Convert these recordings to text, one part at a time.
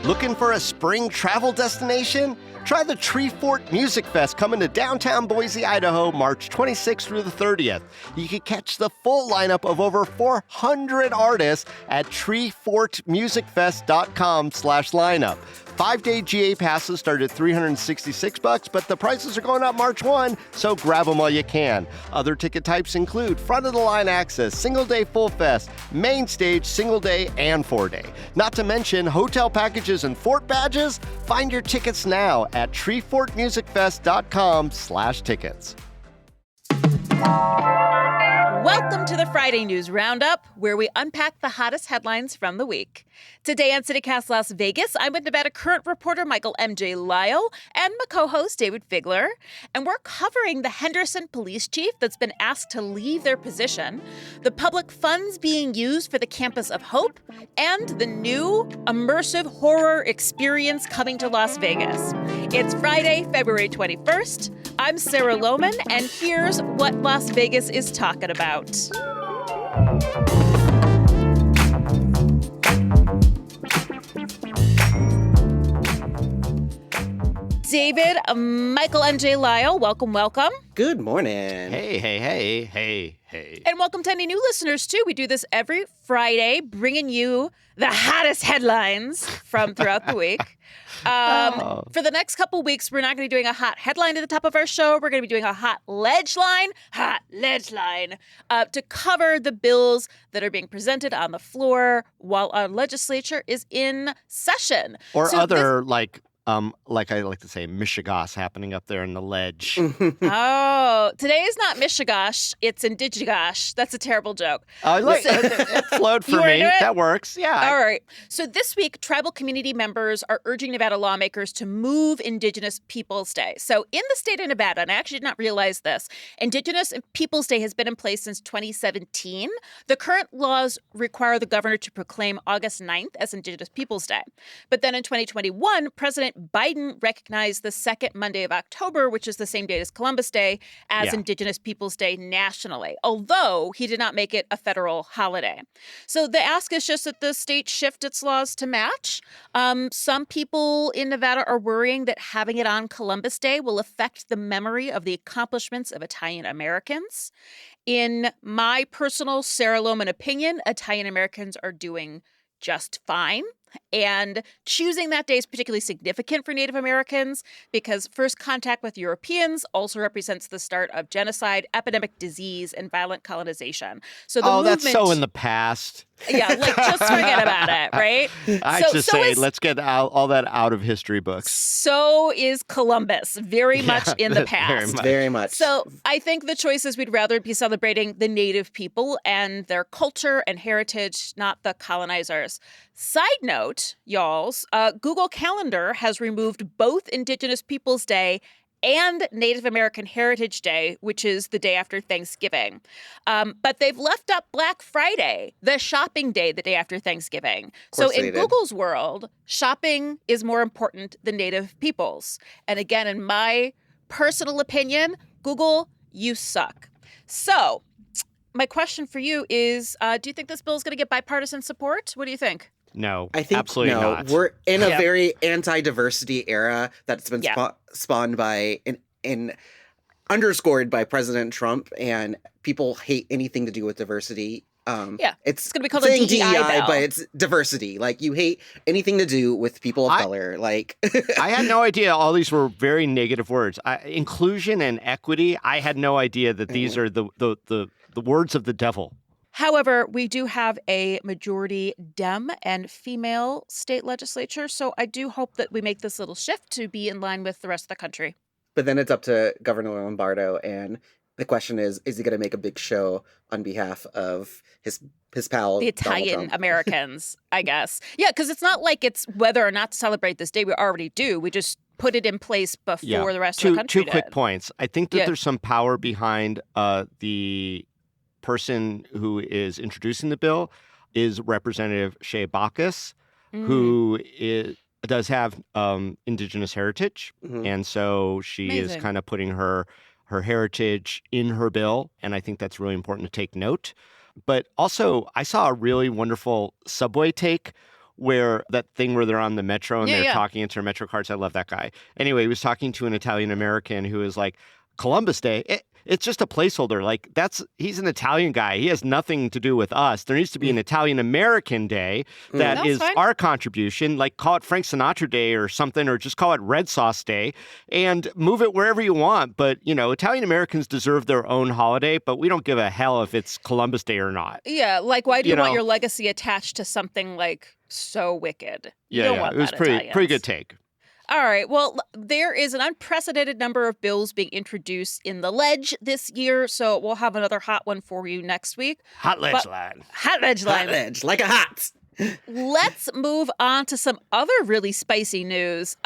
Looking for a spring travel destination? Try the Tree Fort Music Fest coming to downtown Boise, Idaho, March 26th through the 30th. You can catch the full lineup of over 400 artists at treefortmusicfest.com/lineup. 5-day GA passes start at $366, but the prices are going up March 1, so grab them while you can. Other ticket types include front-of-the-line access, single-day full fest, main stage, single-day, and 4-day. Not to mention hotel packages and fort badges. Find your tickets now at treefortmusicfest.com/tickets. Welcome to the Friday News Roundup, where we unpack the hottest headlines from the week. Today on CityCast Las Vegas, I'm with Nevada Current reporter Michael M.J. Lyle and my co-host David Figler, and we're covering the Henderson police chief that's been asked to leave their position, the public funds being used for the Campus of Hope, and the new immersive horror experience coming to Las Vegas. It's Friday, February 21st. I'm Sarah Lohman, and here's what Las Vegas is talking about. David, Michael M.J. Lyle, welcome. Good morning. Hey. And welcome to any new listeners, too. We do this every Friday, bringing you the hottest headlines from throughout the week. For the next couple weeks, we're not going to be doing a hot headline at the top of our show. We're going to be doing a hot ledge line, to cover the bills that are being presented on the floor while our legislature is in session. Or like I like to say, Michigas happening up there in the ledge. Oh, today is not Michigosh, it's Indigigosh. That's a terrible joke. It flowed for me. That works. Yeah. All right. So this week, tribal community members are urging Nevada lawmakers to move Indigenous Peoples Day. So in the state of Nevada, and I actually did not realize this, Indigenous Peoples Day has been in place since 2017. The current laws require the governor to proclaim August 9th as Indigenous Peoples Day. But then in 2021, President Biden recognized the second Monday of October, which is the same date as Columbus Day, as Indigenous Peoples Day nationally, although he did not make it a federal holiday. So the ask is just that the state shift its laws to match. Some people in Nevada are worrying that having it on Columbus Day will affect the memory of the accomplishments of Italian Americans. In my personal Sarah Lohman opinion, Italian Americans are doing just fine. And choosing that day is particularly significant for Native Americans because first contact with Europeans also represents the start of genocide, epidemic disease, and violent colonization. So the movement, that's so in the past. Yeah, just forget about it, right? Let's get all that out of history books. So is Columbus, very much in the past. Very much. So I think the choice is we'd rather be celebrating the Native people and their culture and heritage, not the colonizers. Side note, y'alls, Google Calendar has removed both Indigenous Peoples Day and Native American Heritage Day, which is the day after Thanksgiving. But they've left up Black Friday, the shopping day, the day after Thanksgiving. So in Google's world, shopping is more important than Native peoples. And again, in my personal opinion, Google, you suck. So my question for you is, do you think this bill is going to get bipartisan support? What do you think? No, I think absolutely not. We're in a very anti-diversity era that's been spawned by and underscored by President Trump, and people hate anything to do with diversity. It's going to be called a DEI, but it's diversity. Like, you hate anything to do with people of color. Like, I had no idea all these were very negative words. Inclusion and equity. I had no idea that these are the words of the devil. However, we do have a majority Dem and female state legislature, so I do hope that we make this little shift to be in line with the rest of the country. But then it's up to Governor Lombardo, and the question is he going to make a big show on behalf of his pal, the Italian Americans, I guess. Yeah, because it's not like it's whether or not to celebrate this day. We already do. We just put it in place before the rest of the country did. Two quick points. I think that there's some power behind the person who is introducing the bill is Representative Shea Bacchus, who does have indigenous heritage. And so she is kind of putting her heritage in her bill. And I think that's really important to take note. But also, I saw a really wonderful Subway take where that thing where they're on the metro and they're Yeah. talking into their metro cards. I love that guy. Anyway, he was talking to an Italian American who was like, Columbus Day, it's just a placeholder. Like he's an Italian guy. He has nothing to do with us. There needs to be an Italian American Day that is our contribution. Like call it Frank Sinatra Day or something, or just call it Red Sauce Day and move it wherever you want. But, Italian Americans deserve their own holiday, but we don't give a hell if it's Columbus Day or not. Yeah, like why do you want your legacy attached to something like so wicked? You don't want it was that, pretty good take. All right. Well, there is an unprecedented number of bills being introduced in the ledge this year, so we'll have another hot one for you next week. Hot ledge line. Hot ledge line. Hot ledge, like a hot. Let's move on to some other really spicy news.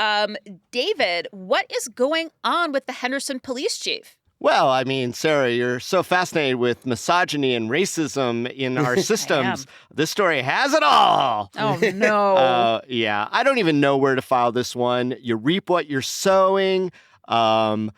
David, what is going on with the Henderson police chief? Well, I mean, Sarah, you're so fascinated with misogyny and racism in our systems. This story has it all. Oh, no. Yeah, I don't even know where to file this one. You reap what you're sowing. No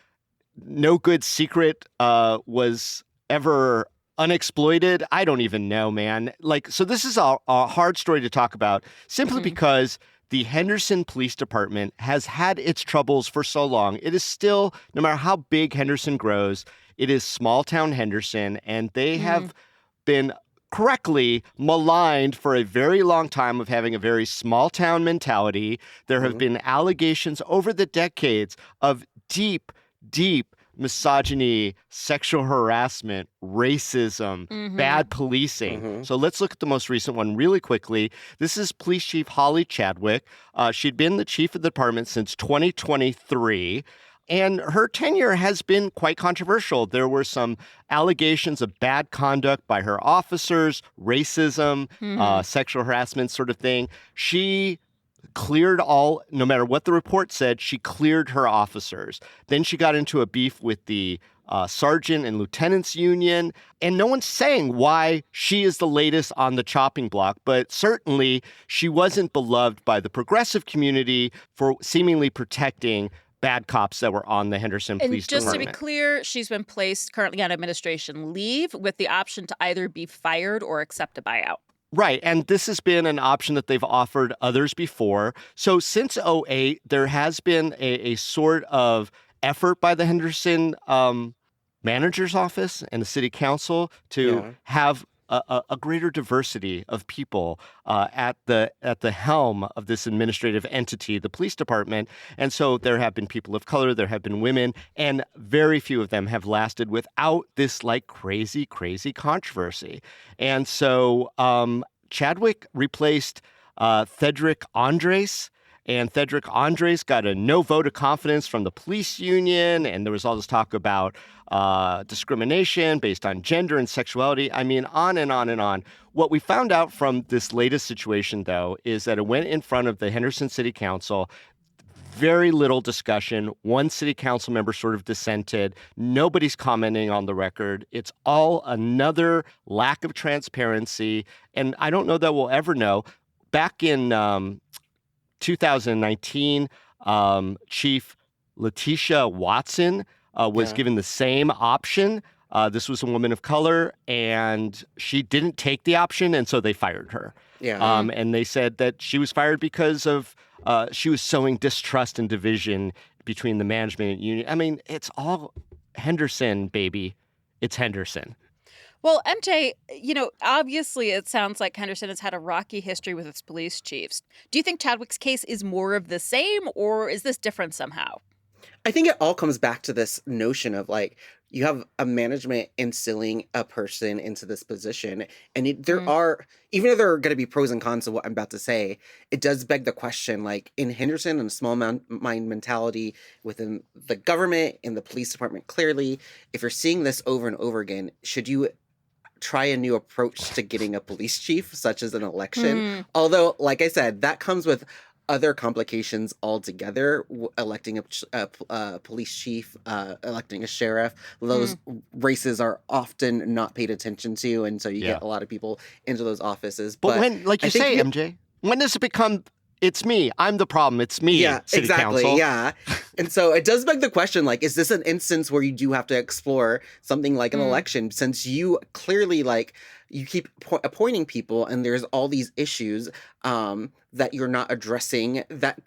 good secret was ever unexploited. I don't even know, man. So this is a hard story to talk about simply because the Henderson Police Department has had its troubles for so long. It is still, no matter how big Henderson grows, it is small town Henderson, and they have been correctly maligned for a very long time of having a very small town mentality. There have been allegations over the decades of deep misogyny, sexual harassment, racism, bad policing. So let's look at the most recent one really quickly. This is Police Chief Holly Chadwick. She'd been the chief of the department since 2023. And her tenure has been quite controversial. There were some allegations of bad conduct by her officers, racism, sexual harassment sort of thing. She cleared no matter what the report said, she cleared her officers. Then she got into a beef with the sergeant and lieutenant's union, and no one's saying why she is the latest on the chopping block, but certainly she wasn't beloved by the progressive community for seemingly protecting bad cops that were on the Henderson Police Department. And just to be clear, she's been placed currently on administration leave with the option to either be fired or accept a buyout. Right. And this has been an option that they've offered others before. So since 2008, there has been a sort of effort by the Henderson manager's office and the city council to have a greater diversity of people at the helm of this administrative entity, the police department. And so there have been people of color, there have been women, and very few of them have lasted without this crazy controversy. And so Chadwick replaced Cedric Andres. And Cedric Andres got a no vote of confidence from the police union. And there was all this talk about discrimination based on gender and sexuality. I mean, on and on and on. What we found out from this latest situation, though, is that it went in front of the Henderson City Council. Very little discussion. One city council member sort of dissented. Nobody's commenting on the record. It's all another lack of transparency. And I don't know that we'll ever know. Back in 2019, Chief Letitia Watson was given the same option. This was a woman of color, and she didn't take the option, and so they fired her. And they said that she was fired because of she was sowing distrust and division between the management and union. I mean, it's all Henderson, baby. It's Henderson. Well, MJ, obviously it sounds like Henderson has had a rocky history with its police chiefs. Do you think Chadwick's case is more of the same, or is this different somehow? I think it all comes back to this notion of you have a management instilling a person into this position. And there are, even though there are going to be pros and cons of what I'm about to say, it does beg the question, in Henderson and a small mind mentality within the government, in the police department, clearly, if you're seeing this over and over again, should you try a new approach to getting a police chief, such as an election? Although, like I said, that comes with other complications altogether. Electing a police chief, electing a sheriff, those races are often not paid attention to, and so you get a lot of people into those offices. But when, like you say, MJ, when does it become, it's me, I'm the problem, it's me, City Council? Yeah. And so it does beg the question, is this an instance where you do have to explore something like an election, since you clearly, you keep appointing people and there's all these issues that you're not addressing that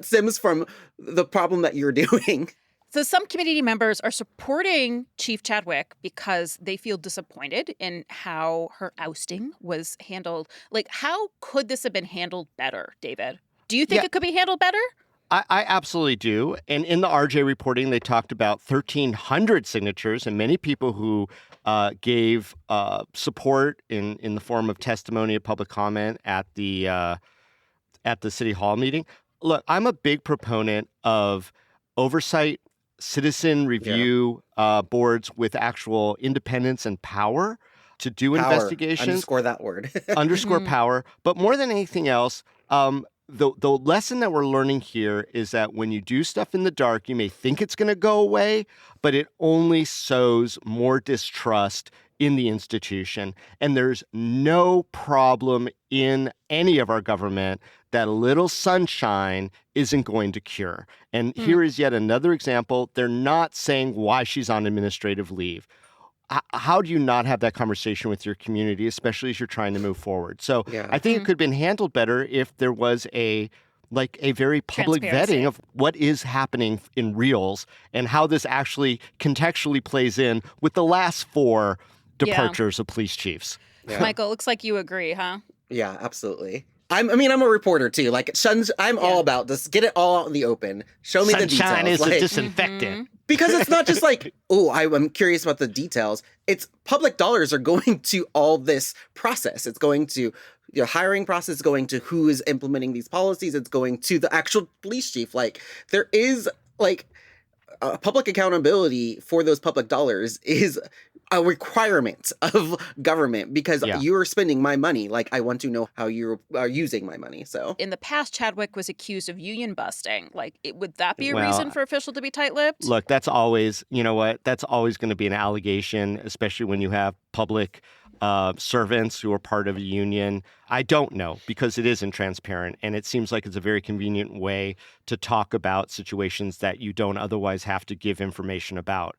stems from the problem that you're doing. So some community members are supporting Chief Chadwick because they feel disappointed in how her ousting was handled. Like, how could this have been handled better, David? Do you think it could be handled better? I absolutely do. And in the RJ reporting, they talked about 1,300 signatures and many people who gave support in the form of testimony and public comment at the City Hall meeting. Look, I'm a big proponent of oversight, citizen review boards with actual independence and power to do investigations. Underscore that word. Underscore power. But more than anything else, the lesson that we're learning here is that when you do stuff in the dark, you may think it's going to go away, but it only sows more distrust in the institution. And there's no problem in any of our government that a little sunshine isn't going to cure. And here is yet another example. They're not saying why she's on administrative leave. How do you not have that conversation with your community, especially as you're trying to move forward? So I think it could have been handled better if there was a very public vetting of what is happening in reals and how this actually contextually plays in with the last 4 departures of police chiefs. Yeah. Michael, looks like you agree, huh? Yeah, absolutely. I'm a reporter too. Like, I'm all about this. Get it all out in the open. Show me the details. Sunshine is a disinfectant. Because it's not just like, oh, I'm curious about the details. It's public dollars are going to all this process. It's going to your hiring process, going to who is implementing these policies. It's going to the actual police chief. Like, there is public accountability for those public dollars is a requirement of government because you're spending my money. Like, I want to know how you are using my money. So in the past, Chadwick was accused of union busting. Like, would that be a reason for official to be tight-lipped? Look, that's always, that's always going to be an allegation, especially when you have public servants who are part of a union. I don't know because it isn't transparent. And it seems like it's a very convenient way to talk about situations that you don't otherwise have to give information about.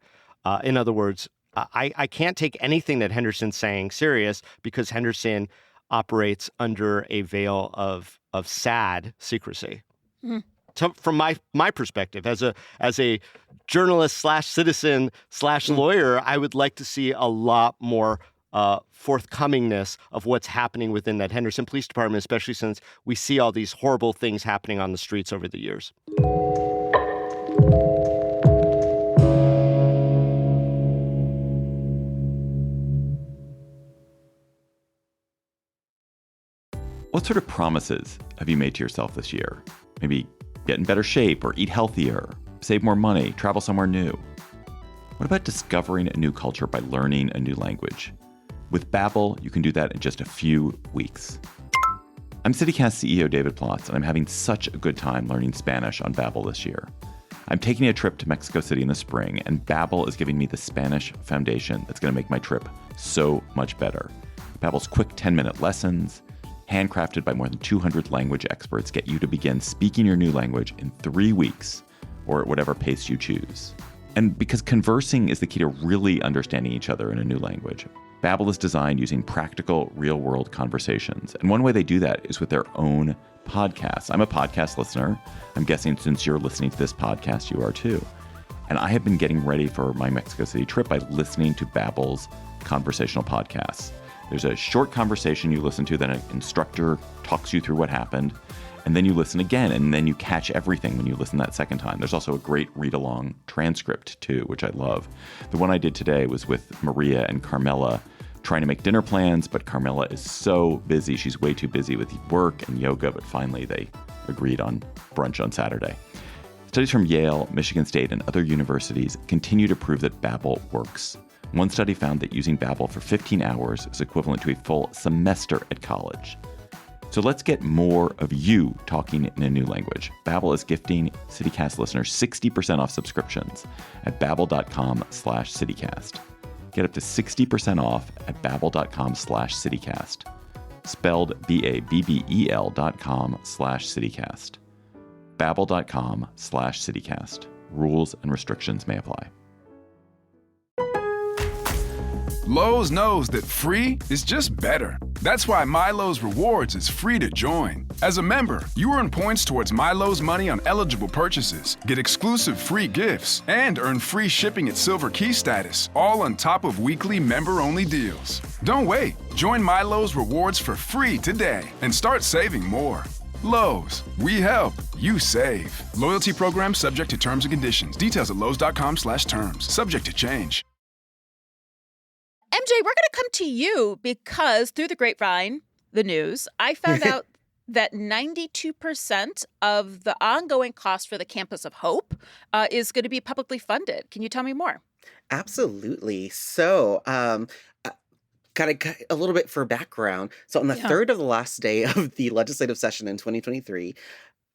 In other words, I can't take anything that Henderson's saying serious because Henderson operates under a veil of sad secrecy. So from my perspective, as a journalist / citizen / lawyer, I would like to see a lot more forthcomingness of what's happening within that Henderson Police Department, especially since we see all these horrible things happening on the streets over the years. What sort of promises have you made to yourself this year? Maybe get in better shape or eat healthier, save more money, travel somewhere new. What about discovering a new culture by learning a new language? With Babbel, you can do that in just a few weeks. I'm CityCast CEO David Plotz, and I'm having such a good time learning Spanish on Babbel this year. I'm taking a trip to Mexico City in the spring, and Babbel is giving me the Spanish foundation that's going to make my trip so much better. Babbel's quick 10-minute lessons, handcrafted by more than 200 language experts, get you to begin speaking your new language in 3 weeks, or at whatever pace you choose. And because conversing is the key to really understanding each other in a new language, Babbel is designed using practical, real-world conversations. And one way they do that is with their own podcasts. I'm a podcast listener. I'm guessing since you're listening to this podcast, you are too. And I have been getting ready for my Mexico City trip by listening to Babbel's conversational podcasts. There's a short conversation you listen to, then an instructor talks you through what happened, and then you listen again, and then you catch everything when you listen that second time. There's also a great read-along transcript, too, which I love. The one I did today was with Maria and Carmela trying to make dinner plans, but Carmela is so busy. She's way too busy with work and yoga, but finally they agreed on brunch on Saturday. Studies from Yale, Michigan State, and other universities continue to prove that Babbel works. One study found that using Babbel for 15 hours is equivalent to a full semester at college. So let's get more of you talking in a new language. Babbel is gifting CityCast listeners 60% off subscriptions at babbel.com/CityCast. Get up to 60% off at babbel.com/CityCast. Spelled BABBEL.com/CityCast. Babbel.com/CityCast. Rules and restrictions may apply. Lowe's knows that free is just better. That's why MyLowe's Rewards is free to join. As a member, you earn points towards MyLowe's money on eligible purchases, get exclusive free gifts, and earn free shipping at Silver Key status, all on top of weekly member-only deals. Don't wait. Join MyLowe's Rewards for free today and start saving more. Lowe's, we help, you save. Loyalty program subject to terms and conditions. Details at lowes.com/terms. Subject to change. MJ, we're going to come to you because through the grapevine, the news, I found out that 92% of the ongoing cost for the Campus of Hope is going to be publicly funded. Can you tell me more? Absolutely. So, kind of a little bit for background. So on the third of the last day of the legislative session in 2023,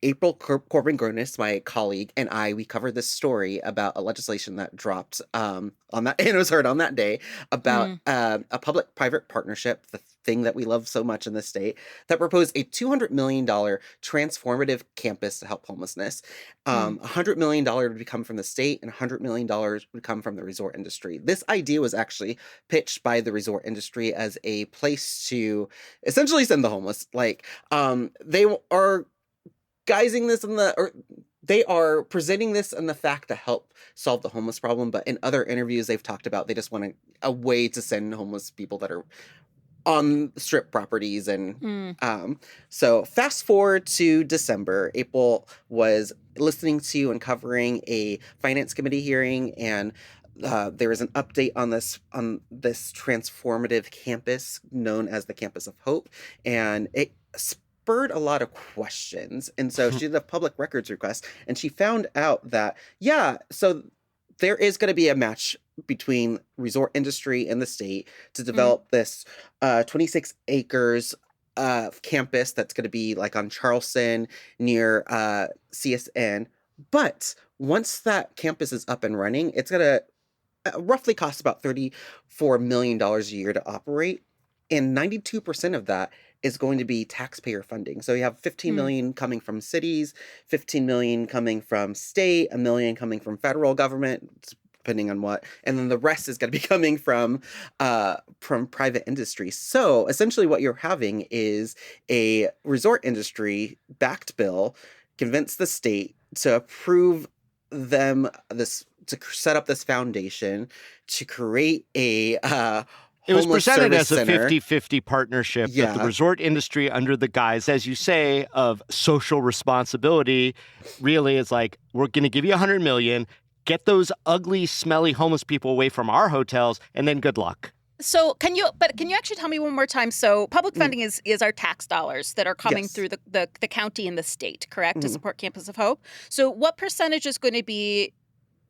April Corbin-Gronis, my colleague, and we covered this story about a legislation that dropped on that, and it was heard on that day about a public-private partnership, the thing that we love so much in this state, that proposed a $200 million transformative campus to help homelessness. $100 million would come from the state, and $100 million would come from the resort industry. This idea was actually pitched by the resort industry as a place to essentially send the homeless. Like, they are guising this they are presenting this in the fact to help solve the homeless problem, but in other interviews they've talked about they just want a way to send homeless people that are on strip properties. And so fast forward to December, April was listening to and covering a finance committee hearing, and there was an update on this transformative campus known as the Campus of Hope, and it spurred a lot of questions. And so she did a public records request, and she found out that, so there is going to be a match between resort industry and the state to develop this 26 acres campus that's going to be like on Charleston near CSN. But once that campus is up and running, it's going to roughly cost about $34 million a year to operate. And 92% of that is going to be taxpayer funding. So you have $15 million coming from cities, $15 million coming from state, $1 million coming from federal government, depending on what, and then the rest is going to be coming from private industry. So essentially what you're having is a resort industry backed bill, convince the state to approve them to set up this foundation to create a it was presented as a center. 50-50 partnership that the resort industry, under the guise, as you say, of social responsibility, really is like, we're going to give you $100 million, get those ugly, smelly homeless people away from our hotels, and then good luck. So can you actually tell me one more time? So public funding is our tax dollars that are coming through the county and the state, correct, to support Campus of Hope. So what percentage is going to be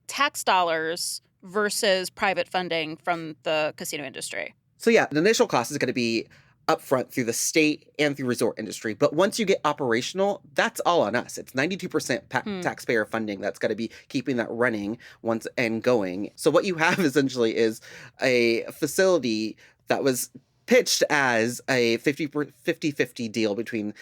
tax dollars versus private funding from the casino industry? So the initial cost is going to be upfront through the state and through resort industry. But once you get operational, that's all on us. It's 92% taxpayer funding that's going to be keeping that running once and going. So what you have essentially is a facility that was pitched as a 50-50 deal between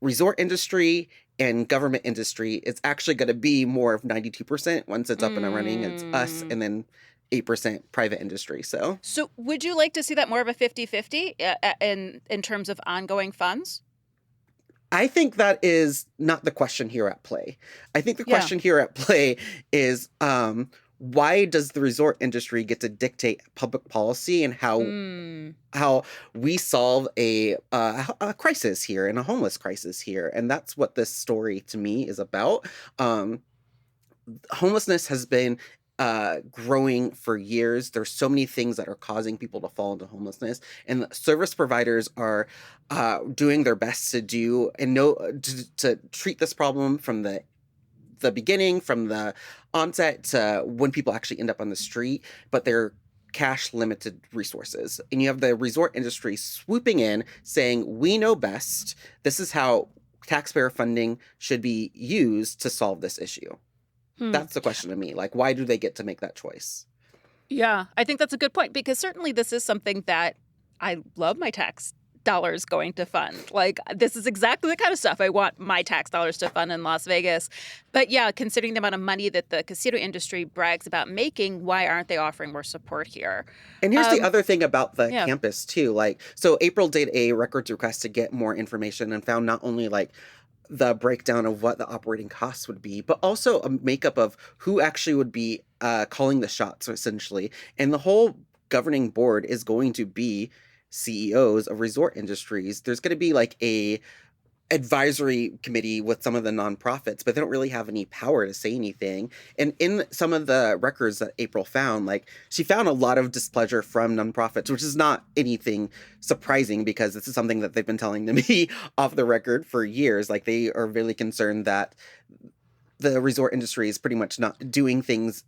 resort industry and government industry. It's actually going to be more of 92% once it's up and running. It's us and then 8% private industry. So would you like to see that more of a 50-50 in terms of ongoing funds? I think that is not the question here at play. I think the question here at play is why does the resort industry get to dictate public policy and how we solve a crisis here and a homeless crisis here? And that's what this story to me is about. Homelessness has been growing for years. There's so many things that are causing people to fall into homelessness, and service providers are doing their best to do and to treat this problem from the beginning, from the onset to when people actually end up on the street, but they're cash limited resources. And you have the resort industry swooping in saying, we know best. This is how taxpayer funding should be used to solve this issue. That's the question to me. Like, why do they get to make that choice? Yeah, I think that's a good point, because certainly this is something that I love my tax dollars going to fund? Like, this is exactly the kind of stuff I want my tax dollars to fund in Las Vegas. But yeah, considering the amount of money that the casino industry brags about making, why aren't they offering more support here? And here's the other thing about the campus too. Like, so April did a records request to get more information and found not only like the breakdown of what the operating costs would be, but also a makeup of who actually would be calling the shots, essentially. And the whole governing board is going to be CEOs of resort industries. There's going to be like a advisory committee with some of the nonprofits, but they don't really have any power to say anything. And in some of the records that April found, like, she found a lot of displeasure from nonprofits, which is not anything surprising because this is something that they've been telling to me off the record for years. Like, they are really concerned that the resort industry is pretty much not doing things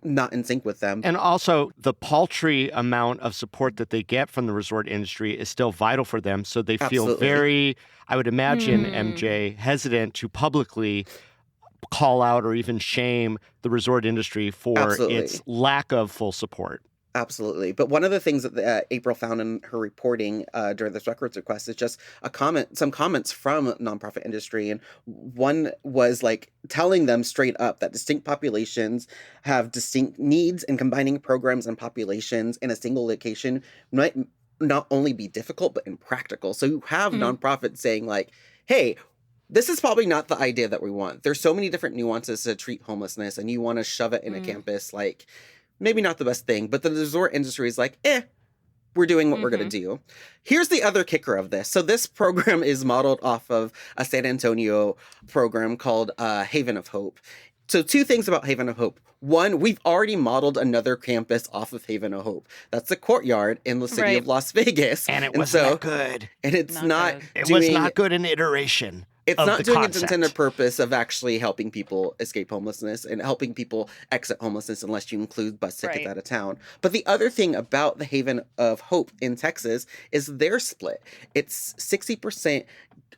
not in sync with them. And also, the paltry amount of support that they get from the resort industry is still vital for them. So they feel very, I would imagine, MJ, hesitant to publicly call out or even shame the resort industry for its lack of full support. Absolutely. But one of the things that April found in her reporting during this records request is just some comments from nonprofit industry. And one was like telling them straight up that distinct populations have distinct needs, and combining programs and populations in a single location might not only be difficult, but impractical. So you have nonprofits saying like, hey, this is probably not the idea that we want. There's so many different nuances to treat homelessness, and you want to shove it in a campus, like, maybe not the best thing, but the resort industry is like, we're doing what we're going to do. Here's the other kicker of this. So this program is modeled off of a San Antonio program called Haven of Hope. So two things about Haven of Hope. One, we've already modeled another campus off of Haven of Hope. That's the Courtyard in the city of Las Vegas. And it wasn't good. And it's not It was not good in iteration. It's not doing its intended purpose of actually helping people escape homelessness and helping people exit homelessness unless you include bus tickets out of town. But the other thing about the Haven of Hope in Texas is their split. It's 60%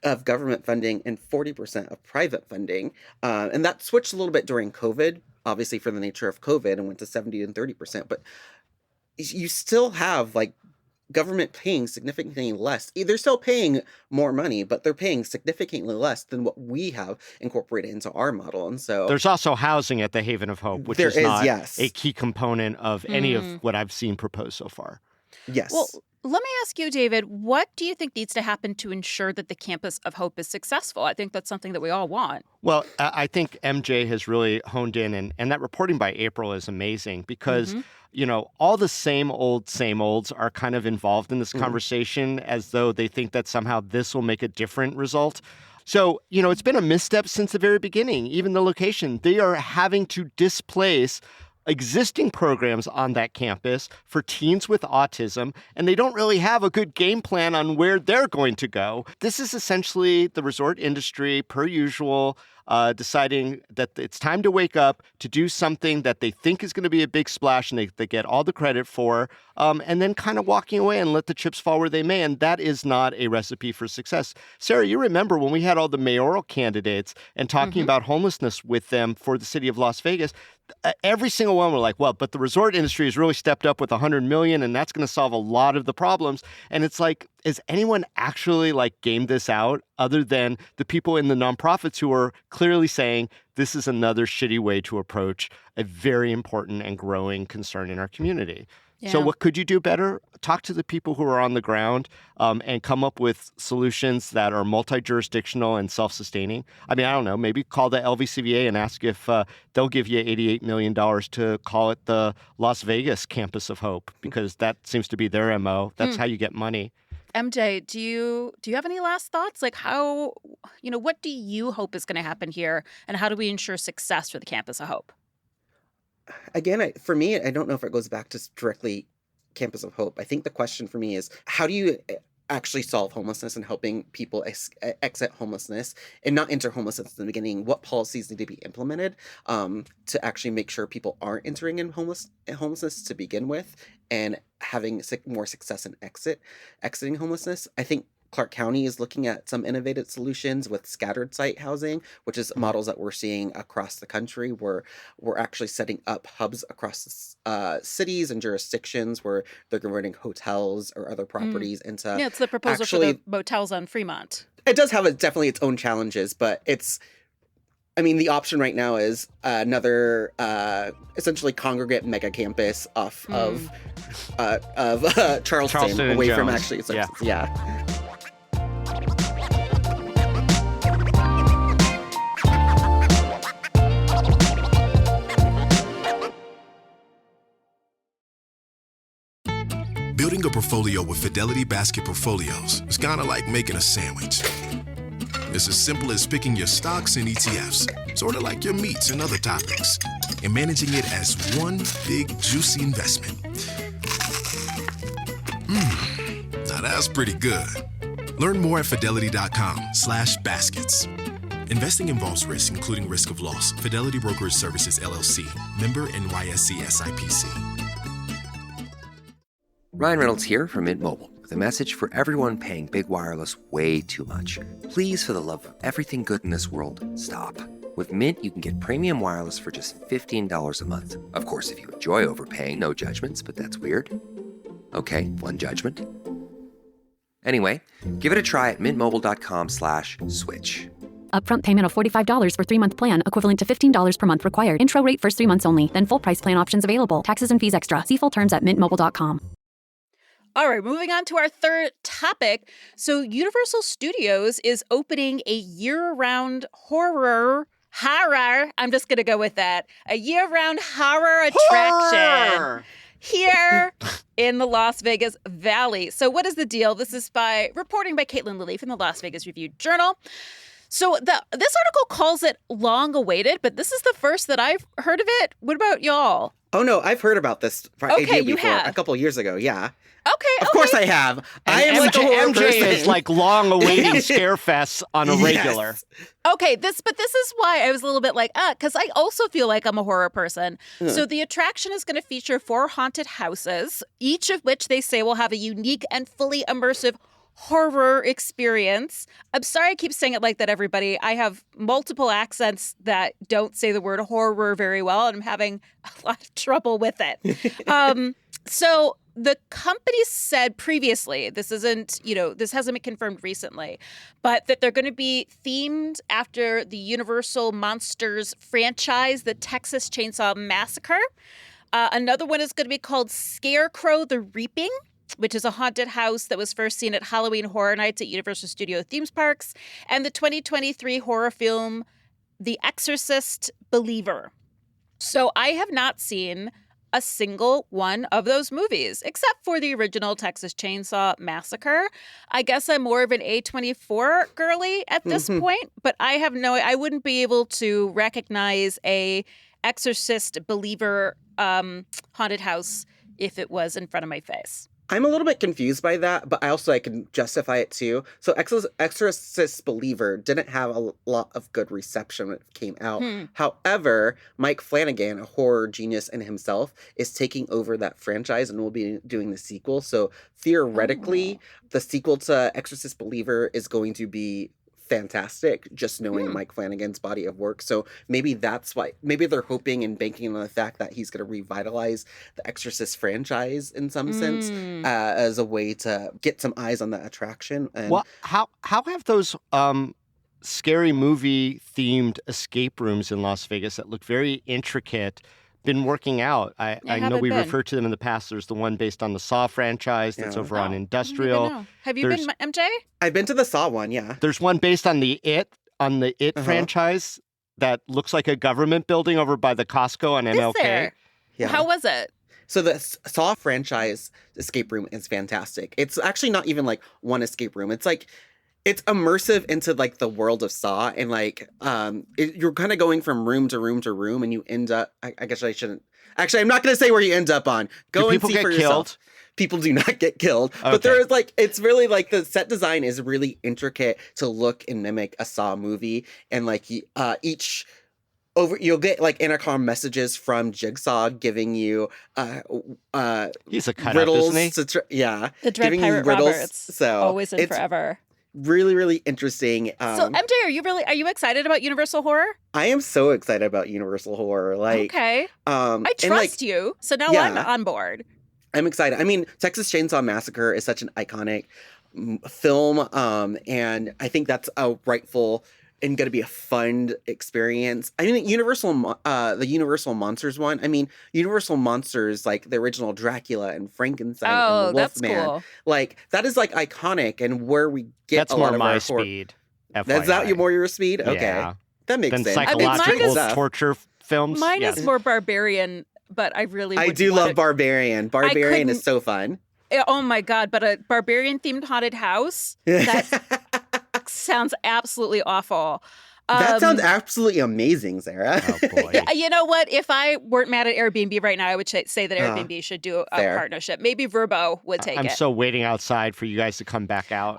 of government funding and 40% of private funding. And that switched a little bit during COVID, obviously for the nature of COVID, and went to 70 and 30%. But you still have like government paying significantly less. They're still paying more money, but they're paying significantly less than what we have incorporated into our model. And so there's also housing at the Haven of Hope, which is not a key component of any of what I've seen proposed so far. Yes. Well, let me ask you, David, what do you think needs to happen to ensure that the Campus of Hope is successful? I think that's something that we all want. Well, I think MJ has really honed in, and that reporting by April is amazing because, you know, all the same olds are kind of involved in this conversation as though they think that somehow this will make a different result. So, you know, it's been a misstep since the very beginning, even the location. They are having to displace existing programs on that campus for teens with autism, and they don't really have a good game plan on where they're going to go. This is essentially the resort industry, per usual, deciding that it's time to wake up to do something that they think is going to be a big splash and they get all the credit for, and then kind of walking away and let the chips fall where they may. And that is not a recipe for success. Sarah, you remember when we had all the mayoral candidates and talking about homelessness with them for the city of Las Vegas, every single one were like, well, but the resort industry has really stepped up with $100 million, and that's going to solve a lot of the problems. And it's like, is anyone actually like gamed this out other than the people in the nonprofits who are clearly saying this is another shitty way to approach a very important and growing concern in our community? Yeah. So what could you do better? Talk to the people who are on the ground and come up with solutions that are multi-jurisdictional and self-sustaining. I mean, I don't know, maybe call the LVCVA and ask if they'll give you $88 million to call it the Las Vegas Campus of Hope, because that seems to be their MO. That's how you get money. MJ, do you have any last thoughts? Like how, you know, what do you hope is going to happen here, and how do we ensure success for the Campus of Hope? Again, for me, I don't know if it goes back to directly Campus of Hope. I think the question for me is, how do you actually solve homelessness and helping people exit homelessness and not enter homelessness in the beginning? What policies need to be implemented to actually make sure people aren't entering in homelessness to begin with and having more success in exiting homelessness? I think Clark County is looking at some innovative solutions with scattered site housing, which is models that we're seeing across the country, where we're actually setting up hubs across cities and jurisdictions where they're converting hotels or other properties into. Yeah, it's the proposal for the motels on Fremont. It does have definitely its own challenges, but the option right now is another essentially congregate mega campus off of Charleston away from actually. Yeah. Building a portfolio with Fidelity Basket Portfolios is kind of like making a sandwich. It's as simple as picking your stocks and ETFs, sort of like your meats and other toppings, and managing it as one big, juicy investment. Now that's pretty good. Learn more at fidelity.com/baskets. Investing involves risk, including risk of loss. Fidelity Brokerage Services, LLC. Member NYSE SIPC. Ryan Reynolds here from Mint Mobile with a message for everyone paying big wireless way too much. Please, for the love of everything good in this world, stop. With Mint, you can get premium wireless for just $15 a month. Of course, if you enjoy overpaying, no judgments, but that's weird. Okay, one judgment. Anyway, give it a try at mintmobile.com/switch. Upfront payment of $45 for 3-month plan, equivalent to $15 per month required. Intro rate first 3 months only, then full price plan options available. Taxes and fees extra. See full terms at mintmobile.com. All right, moving on to our third topic. So Universal Studios is opening a year-round horror, I'm just going to go with that, a year-round horror attraction here in the Las Vegas Valley. So what is the deal? This is reporting by Caitlin Lilly from the Las Vegas Review-Journal. So this article calls it long-awaited, but this is the first that I've heard of it. What about y'all? Oh, no, I've heard about this idea before, have. a couple years ago, yeah. Okay. Of course I have. I am like a horror person. MJ is like long-awaiting scare fests on a regular. Okay, this is why I was a little bit like, because I also feel like I'm a horror person. So the attraction is going to feature 4 haunted houses, each of which they say will have a unique and fully immersive horror experience. I'm sorry I keep saying it like that, everybody. I have multiple accents that don't say the word horror very well, and I'm having a lot of trouble with it. So the company said previously, this hasn't been confirmed recently, but that they're going to be themed after the Universal Monsters franchise, the Texas Chainsaw Massacre. Another one is going to be called Scarecrow the Reaping, which is a haunted house that was first seen at Halloween Horror Nights at Universal Studios theme parks, and the 2023 horror film The Exorcist Believer. So I have not seen a single one of those movies, except for the original Texas Chainsaw Massacre. I guess I'm more of an A24 girly at this point, but I wouldn't be able to recognize a Exorcist Believer haunted house if it was in front of my face. I'm a little bit confused by that, but I can justify it too. So Exorcist Believer didn't have a lot of good reception when it came out. However, Mike Flanagan, a horror genius in himself, is taking over that franchise and will be doing the sequel. So theoretically, the sequel to Exorcist Believer is going to be fantastic, just knowing Mike Flanagan's body of work. So maybe that's why, maybe they're hoping and banking on the fact that he's going to revitalize the Exorcist franchise in some sense as a way to get some eyes on that attraction. And well, how have those scary movie themed escape rooms in Las Vegas that look very intricate been working out? I know we referred to them in the past. There's the one based on the Saw franchise that's over on Industrial. Have you been, MJ? I've been to the Saw one, yeah. There's one based on the It franchise that looks like a government building over by the Costco on MLK. Is there? Yeah. How was it? So the Saw franchise escape room is fantastic. It's actually not even like one escape room. It's like it's immersive into like the world of Saw, and like you're kind of going from room to room to room, and you end up. I guess I shouldn't. Actually, I'm not going to say where you end up on. Go and see for yourself. People do not get killed, but there is like it's really like the set design is really intricate to look and mimic a Saw movie, and like each you'll get like intercom messages from Jigsaw giving you he's a cut riddles up, isn't he? yeah, The Dread giving Pirate you riddles. Roberts. So always and it's forever. really, really interesting. So MJ, are you excited about Universal Horror? I am so excited about Universal Horror. Like, okay, I trust you, so now I'm on board. I'm excited. I mean, Texas Chainsaw Massacre is such an iconic film, and I think that's a rightful and going to be a fun experience. I mean, the Universal Monsters one. I mean, Universal Monsters, like the original Dracula and Frankenstein and the Wolfman. That's cool. Like that is like iconic, and where we get that's a more lot of my our speed. FYI. That's that your speed? Okay, yeah. That makes sense. Psychological torture films. Mine is more barbarian, but I do love Barbarian. Barbarian is so fun. Oh my God, but a barbarian themed haunted house? That sounds absolutely awful. That sounds absolutely amazing, Sarah. Oh, boy. You know what? If I weren't mad at Airbnb right now, I would say that Airbnb should do a partnership. Maybe Verbo would take it. I'm so waiting outside for you guys to come back out.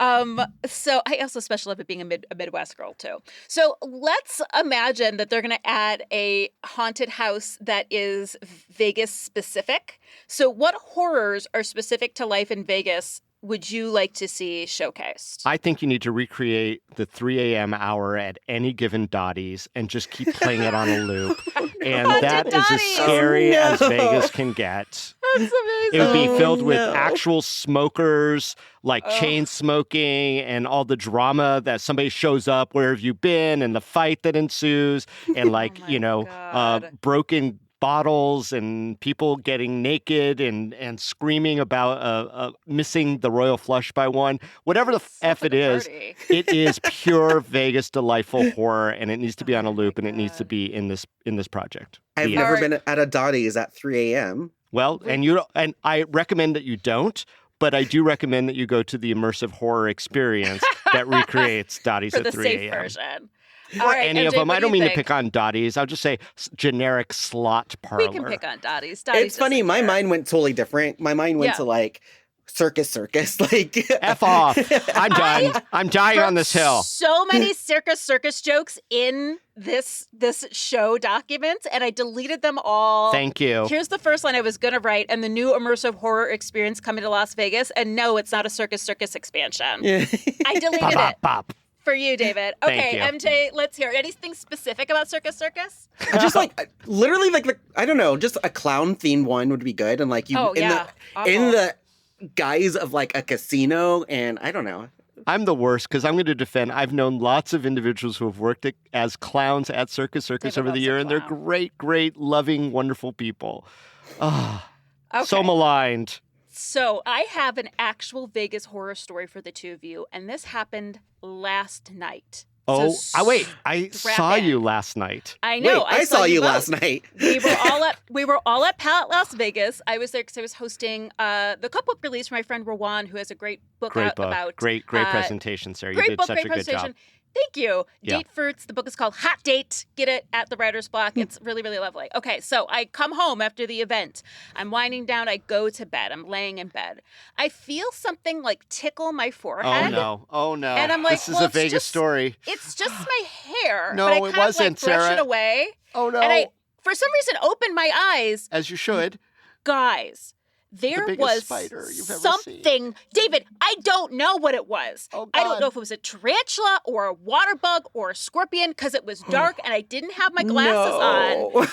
So I also especially love it being a Midwest girl, too. So let's imagine that they're going to add a haunted house that is Vegas specific. So what horrors are specific to life in Vegas would you like to see showcased? I think you need to recreate the 3 a.m. hour at any given Dottie's and just keep playing it on a loop. And that is as scary as Vegas can get. That's amazing. It would be filled with actual smokers, like chain smoking and all the drama that somebody shows up, where have you been, and the fight that ensues, and like, broken bottles and people getting naked and screaming about missing the royal flush by one. Whatever the F it is, it is pure Vegas delightful horror, and it needs to be on a loop, and it needs to be in this project. I've never been at a Dottie's at 3 a.m. Well, and I recommend that you don't, but I do recommend that you go to the immersive horror experience that recreates Dottie's at 3 a.m. For the safe version. Or right, any MJ, of them. I don't mean to pick on Dottie's. I'll just say generic slot parlor. We can pick on Dottie's. It's funny. My mind went totally different. My mind went to like circus. Like F off. I'm done. I'm dying on this hill. So many circus jokes in this show document, and I deleted them all. Thank you. Here's the first line I was going to write, and the new immersive horror experience coming to Las Vegas. And no, it's not a circus expansion. I deleted it. Bop. For you, David. Okay, MJ, let's hear anything specific about circus. Just like literally, like I don't know, just a clown themed one would be good, and like you in the guise of like a casino, and I don't know. I'm the worst because I'm going to defend. I've known lots of individuals who have worked as clowns at circus over the year, and they're great, loving, wonderful people. So maligned. So I have an actual Vegas horror story for the two of you, and this happened last night. Oh, wait! I saw you last night. I know. Wait, I saw you last night. We were all at Palette Las Vegas. I was there because I was hosting the cookbook release for my friend Rowan, who has a great book about great presentation, Sarah. You did such a good job. Thank you. Yeah. Date Fruits. The book is called Hot Date. Get it at the writer's block. It's really, really lovely. Okay, so I come home after the event. I'm winding down. I go to bed. I'm laying in bed. I feel something like tickle my forehead. Oh, no. And I'm like, this is a Vegas story. It's just my hair. No, but I it wasn't, brush Sarah. it away. Oh, no. And I, for some reason, opened my eyes. As you should. Guys. There was spider you've ever something. seen. David, I don't know what it was. Oh, God. I don't know if it was a tarantula or a water bug or a scorpion because it was dark and I didn't have my glasses on.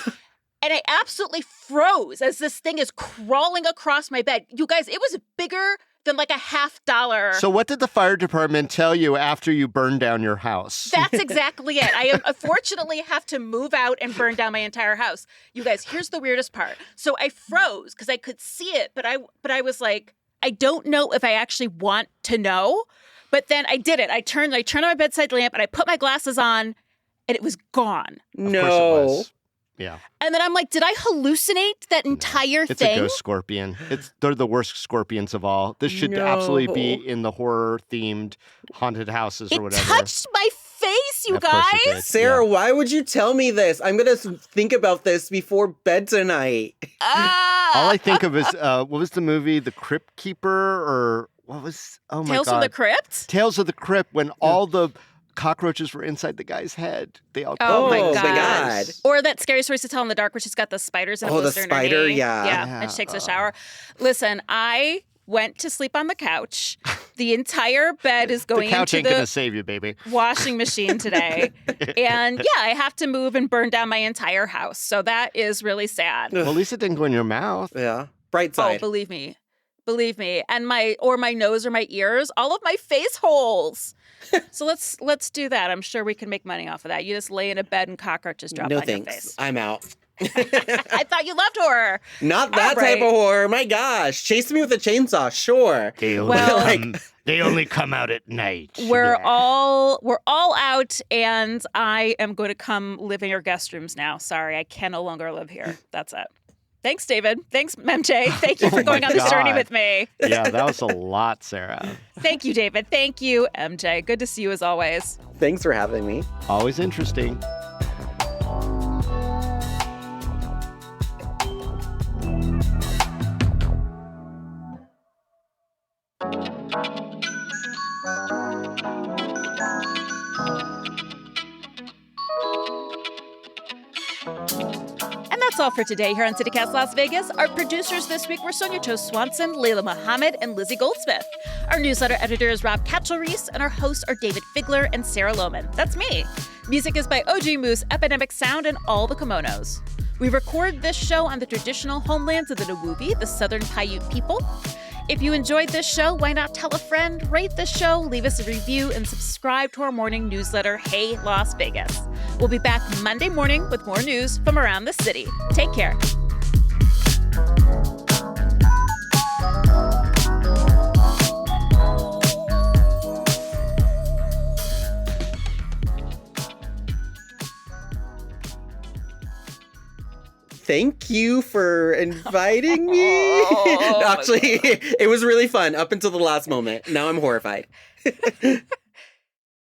And I absolutely froze as this thing is crawling across my bed. You guys, it was bigger than like $50. So what did the fire department tell you after you burned down your house? That's exactly it. I unfortunately have to move out and burn down my entire house. You guys, here's the weirdest part. So I froze because I could see it, but I was like, I don't know if I actually want to know. But then I did it. I turned on my bedside lamp and I put my glasses on and it was gone. No. Of course it was. Yeah. And then I'm like, did I hallucinate that entire thing? It's a ghost scorpion. They're the worst scorpions of all. This should absolutely be in the horror-themed haunted houses or whatever. It touched my face, you guys. Sarah, why would you tell me this? I'm going to think about this before bed tonight. All I think of is, what was the movie? The Crypt Keeper or what was, oh my God. Tales from the Crypt? Tales of the Crypt, when all the cockroaches were inside the guy's head. They all Oh my Oh, God. my God. Or that scary stories to tell in the dark where she's got the spiders in a Oh, the blister in her spider, knee. yeah. Yeah, and she takes a shower. Listen, I went to sleep on the couch. The entire bed is going The couch into ain't the gonna save you, baby. washing machine today. And yeah, I have to move and burn down my entire house. So that is really sad. Well, at least it didn't go in your mouth. Yeah. Bright Oh, side. believe me. Believe me. And my nose or my ears, all of my face holes. So let's do that. I'm sure we can make money off of that. You just lay in a bed and cockroaches drop No on your thanks. face. I'm out. I thought you loved horror. Not that All right. type of horror. My gosh. Chase me with a chainsaw, sure. They only come out at night. We're all out, and I am going to come live in your guest rooms now. Sorry, I can no longer live here. That's it. Thanks, David. Thanks, MJ. Thank you for going on this journey with me. Yeah, that was a lot, Sarah. Thank you, David. Thank you, MJ. Good to see you as always. Thanks for having me. Always interesting. And that's all for today here on CityCast Las Vegas. Our producers this week were Sonia Toast Swanson, Layla Mohammed, and Lizzie Goldsmith. Our newsletter editor is Rob Katchel-Reese, and our hosts are David Figler and Sarah Lohman. That's me. Music is by OG Moose, Epidemic Sound, and All the Kimonos. We record this show on the traditional homelands of the Nawubi, the Southern Paiute people. If you enjoyed this show, why not tell a friend, rate the show, leave us a review, and subscribe to our morning newsletter, Hey Las Vegas. We'll be back Monday morning with more news from around the city. Take care. Thank you for inviting me. Actually, it was really fun up until the last moment. Now I'm horrified.